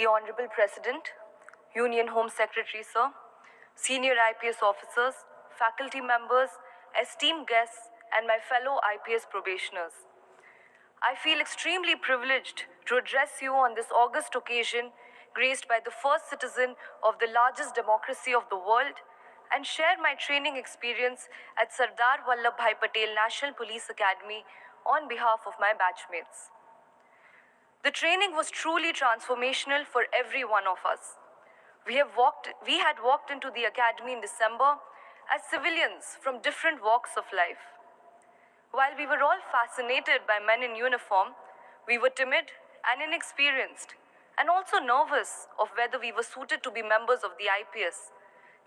the Honorable President, Union Home Secretary, sir, senior IPS officers, faculty members, esteemed guests, and my fellow IPS probationers. I feel extremely privileged to address you on this august occasion, graced by the first citizen of the largest democracy of the world, and share my training experience at Sardar Vallabhbhai Patel National Police Academy on behalf of my batchmates. The training was truly transformational for every one of us. We had walked into the academy in December as civilians from different walks of life. While we were all fascinated by men in uniform, we were timid and inexperienced, and also nervous of whether we were suited to be members of the IPS,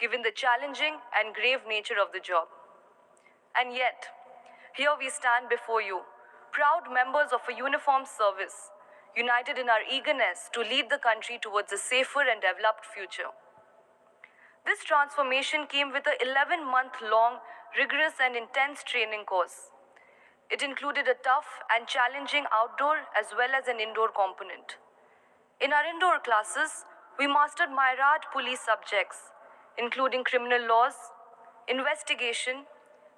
given the challenging and grave nature of the job. And yet, here we stand before you, proud members of a uniformed service, united in our eagerness to lead the country towards a safer and developed future. This transformation came with an 11-month-long, rigorous and intense training course. It included a tough and challenging outdoor as well as an indoor component. In our indoor classes, we mastered myriad police subjects, including criminal laws, investigation,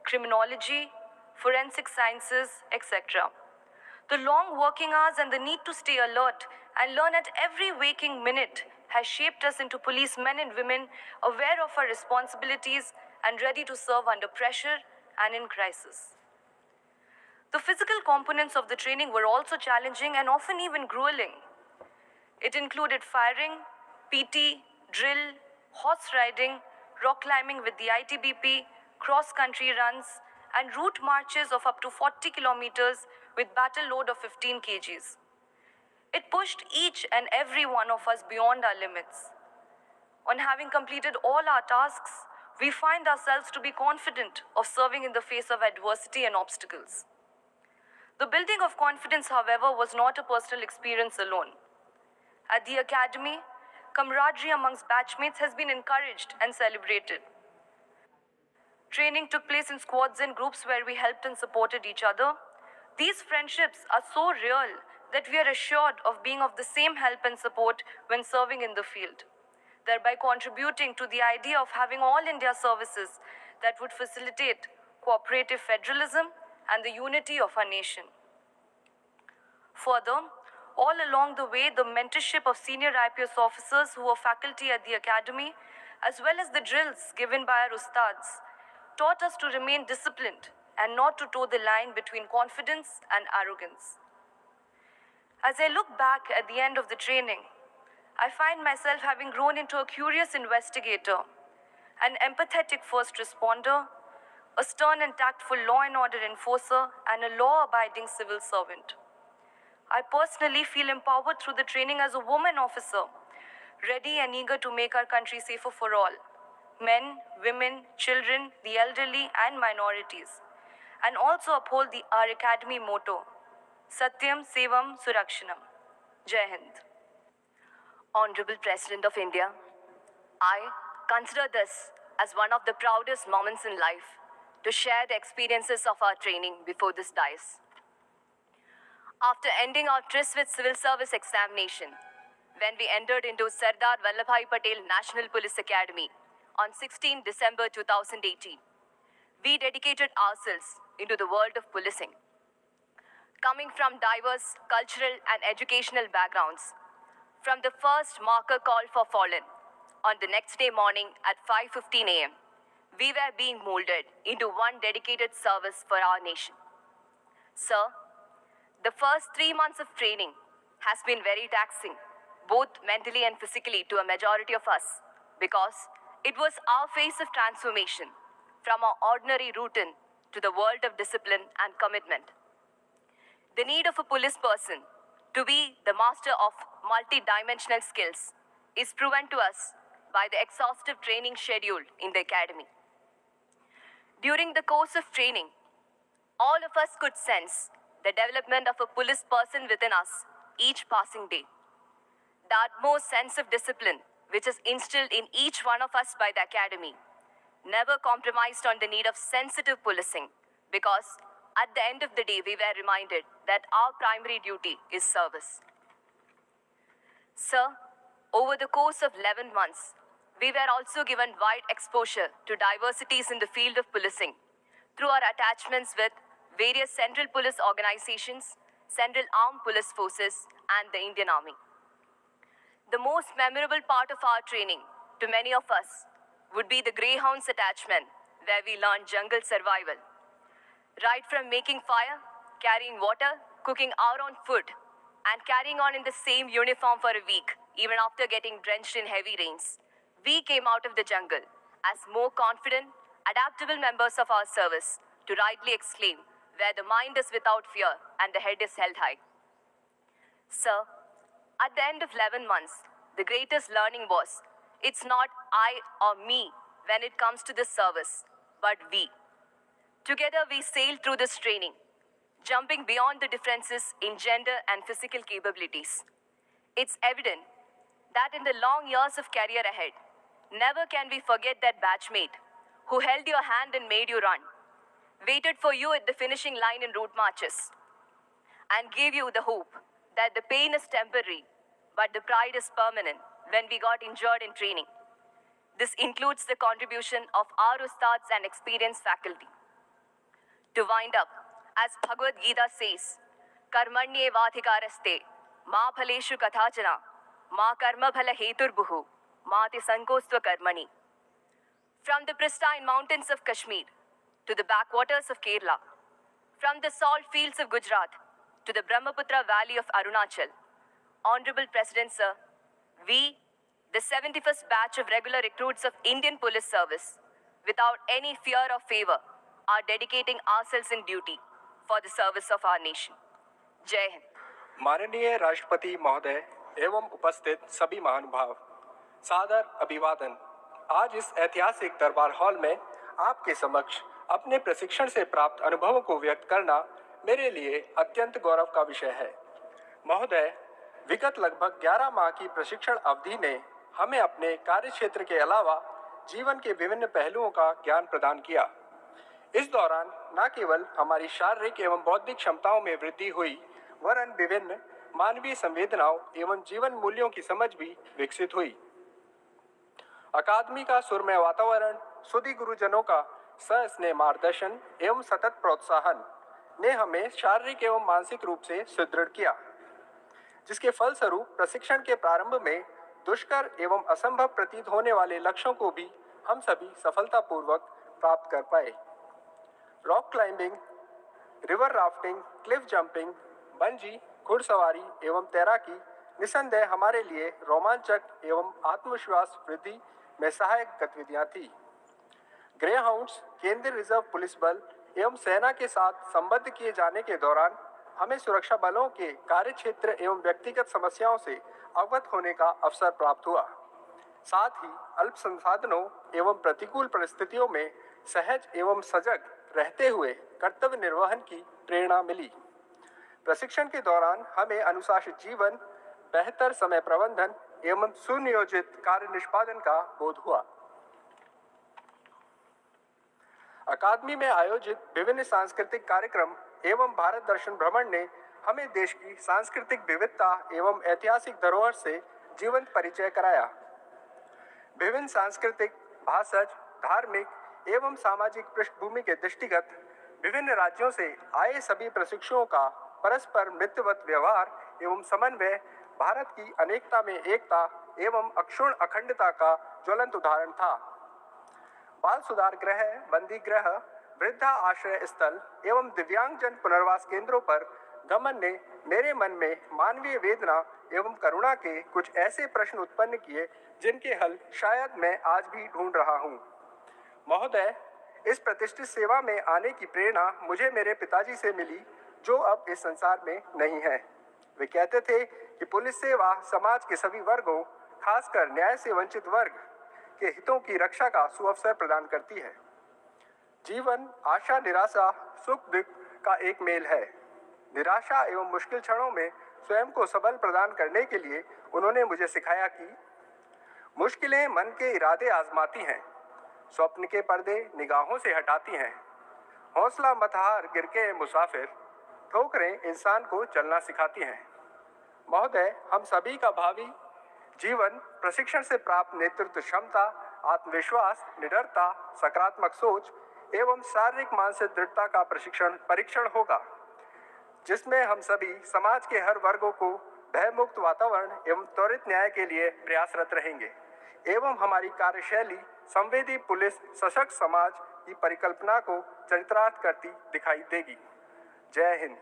criminology, forensic sciences, etc. The long working hours and the need to stay alert and learn at every waking minute has shaped us into policemen and women aware of our responsibilities and ready to serve under pressure and in crisis. The physical components of the training were also challenging and often even grueling. It included firing, PT, drill, horse riding, rock climbing with the ITBP, cross-country runs, and route marches of up to 40 kilometers with battle load of 15 kgs. It pushed each and every one of us beyond our limits. On having completed all our tasks, we find ourselves to be confident of serving in the face of adversity and obstacles. The building of confidence, however, was not a personal experience alone. At the academy, camaraderie amongst batchmates has been encouraged and celebrated. Training took place in squads and groups where we helped and supported each other. These friendships are so real that we are assured of being of the same help and support when serving in the field, thereby contributing to the idea of having all India services that would facilitate cooperative federalism and the unity of our nation. Further, all along the way, the mentorship of senior IPS officers who were faculty at the academy, as well as the drills given by our ustads, taught us to remain disciplined and not to toe the line between confidence and arrogance. As I look back at the end of the training, I find myself having grown into a curious investigator, an empathetic first responder, a stern and tactful law and order enforcer, and a law-abiding civil servant. I personally feel empowered through the training as a woman officer, ready and eager to make our country safer for all, men, women, children, the elderly, and minorities, and also uphold our academy motto, Satyam Sevam Surakshanam. Jai Hind. Honorable President of India, I consider this as one of the proudest moments in life to share the experiences of our training before this dais. After ending our tryst with civil service examination, when we entered into Sardar Vallabhbhai Patel National Police Academy on 16 December 2018, we dedicated ourselves into the world of policing. Coming from diverse cultural and educational backgrounds, from the first marker call for fallen on the next day morning at 5:15 a.m., we were being molded into one dedicated service for our nation. Sir, the first 3 months of training has been very taxing, both mentally and physically to a majority of us, because it was our phase of transformation from our ordinary routine to the world of discipline and commitment. The need of a police person to be the master of multi-dimensional skills is proven to us by the exhaustive training schedule in the academy. During the course of training, all of us could sense the development of a police person within us each passing day. The utmost sense of discipline, which is instilled in each one of us by the academy, never compromised on the need of sensitive policing, because at the end of the day, we were reminded that our primary duty is service. Sir, Over the course of 11 months, we were also given wide exposure to diversities in the field of policing through our attachments with various central police organizations, central armed police forces, and the Indian Army. The most memorable part of our training, to many of us, would be the Greyhounds attachment, where we learned jungle survival. Right from making fire, carrying water, cooking our own food, and carrying on in the same uniform for a week, even after getting drenched in heavy rains, we came out of the jungle as more confident, adaptable members of our service to rightly exclaim, where the mind is without fear and the head is held high. Sir, at the end of 11 months, the greatest learning was, it's not I or me when it comes to this service, but we. Together we sailed through this training, jumping beyond the differences in gender and physical capabilities. It's evident that in the long years of career ahead, never can we forget that batchmate who held your hand and made you run, waited for you at the finishing line in route marches, and gave you the hope that the pain is temporary, but the pride is permanent when we got injured in training. This includes the contribution of our ustads and experienced faculty. To wind up, as Bhagavad Gita says, Karmanye vadhikaraste, ma phaleshu kathachana, ma karma phala heturbuhu, mati sankostva karmani. From the pristine mountains of Kashmir to the backwaters of Kerala, from the salt fields of Gujarat to the Brahmaputra valley of Arunachal, Honorable President Sir, we, the 71st batch of regular recruits of Indian Police Service, without any fear or favor, are dedicating ourselves in duty for the service of our nation. Jai Hind. माननीय राष्ट्रपति महोदय एवं उपस्थित सभी महानुभाव, सादर अभिवादन। आज इस ऐतिहासिक दरबार हॉल में आपके समक्ष अपने प्रशिक्षण से प्राप्त अनुभवों को व्यक्त करना मेरे लिए अत्यंत गौरव का विषय है। महोदय, विगत लगभग 11 माह की प्रशिक्षण अवधि ने हमें अपने कार्यक्षेत्र के अलावा जीवन के विभिन्न पहलुओं का ज्ञान प्रदान किया। इस दौरान न केवल हमारी शारीरिक एवं बौद्धिक क्षमताओं में वृद्धि हुई, वरन विभिन्न मानवीय संवेदनाओं एवं जीवन मूल्यों की समझ भी विकसित हुई। अकादमी का सुरमय वातावरण, सुधी गुरुजनों का सस्नेह मार्गदर्शन एवं सतत प्रोत्साहन ने हमें शारीरिक एवं मानसिक रूप से सुदृढ़ किया, जिसके फलस्वरूप प्रशिक्षण के प्रारंभ में दुष्कर एवं असंभव प्रतीत होने वाले लक्ष्यों को भी हम सभी सफलतापूर्वक प्राप्त कर पाए। Rock climbing, river rafting, Cliff jumping, bungee, घुड़सवारी एवं तैराकी निसंदेह हमारे लिए रोमांचक एवं आत्मविश्वास वृद्धि में सहायक गतिविधियां थी। ग्रेहाउंड्स, केंद्रीय रिजर्व पुलिस बल एवं सेना के साथ संबद्ध किए जाने के दौरान हमें सुरक्षा बलों के कार्यक्षेत्र एवं व्यक्तिगत समस्याओं से अवगत होने का अवसर प्राप्त हुआ। साथ ही अल्प संसाधनों एवं प्रतिकूल परिस्थितियों में सहज एवं सजग रहते हुए कर्तव्य निर्वहन की प्रेरणा मिली। प्रशिक्षण के दौरान हमें अनुशासित जीवन, बेहतर समय प्रबंधन एवं सुनियोजित कार्य निष्पादन का बोध हुआ। अकादमी में आयोजित विभिन्न सांस्कृतिक कार्यक्रम एवं भारत दर्शन भ्रमण ने हमें देश की सांस्कृतिक विविधता एवं ऐतिहासिक धरोहर से जीवंत परिचय कराया। विभिन्न सांस्कृतिक, भाषज, धार्मिक एवं सामाजिक पृष्ठभूमि के दृष्टिगत विभिन्न राज्यों से आए सभी प्रशिक्षुओं का परस्पर मित्रवत व्यवहार एवं समन्वय भारत की अनेकता में एकता एवं अक्षुण्ण अखंडता का ज्वलंत उदाहरण था। बाल सुधार गृह, बंदी गृह, वृद्धा आश्रय स्थल एवं दिव्यांगजन पुनर्वास केंद्रों पर गमन ने मेरे मन में मानवीय वेदना एवं करुणा के कुछ ऐसे प्रश्न उत्पन्न किए जिनके हल शायद मैं आज भी ढूंढ रहा हूँ। महोदय, इस प्रतिष्ठित सेवा में आने की प्रेरणा मुझे मेरे पिताजी से मिली, जो अब इस संसार में नहीं है। वे कहते थे कि पुलिस सेवा समाज के सभी वर्गों, खासकर न्याय से वंचित वर्ग के हितों की रक्षा का सुअवसर प्रदान करती है। जीवन आशा, निराशा, सुख दुख का एक मेल है। निराशा एवं मुश्किल क्षणों में स्वयं को सबल प्रदान करने के लिए उन्होंने मुझे सिखाया कि मुश्किलें मन के इरादे आजमाती हैं, स्वप्न के पर्दे निगाहों से हटाती हैं। हौसला मत हार, गिर के मुसाफिर, ठोकरें इंसान को चलना सिखाती हैं। महोदय, हम सभी का भावी जीवन प्रशिक्षण से प्राप्त नेतृत्व क्षमता, आत्मविश्वास, निडरता, सकारात्मक सोच एवं शारीरिक मानसिक दृढ़ता का परीक्षण होगा, जिसमें हम सभी समाज के हर वर्गों को भयमुक्त वातावरण एवं त्वरित न्याय के लिए प्रयासरत रहेंगे एवं हमारी कार्यशैली संवेदी पुलिस सशक्त समाज की परिकल्पना को चरितार्थ करती दिखाई देगी। जय हिंद।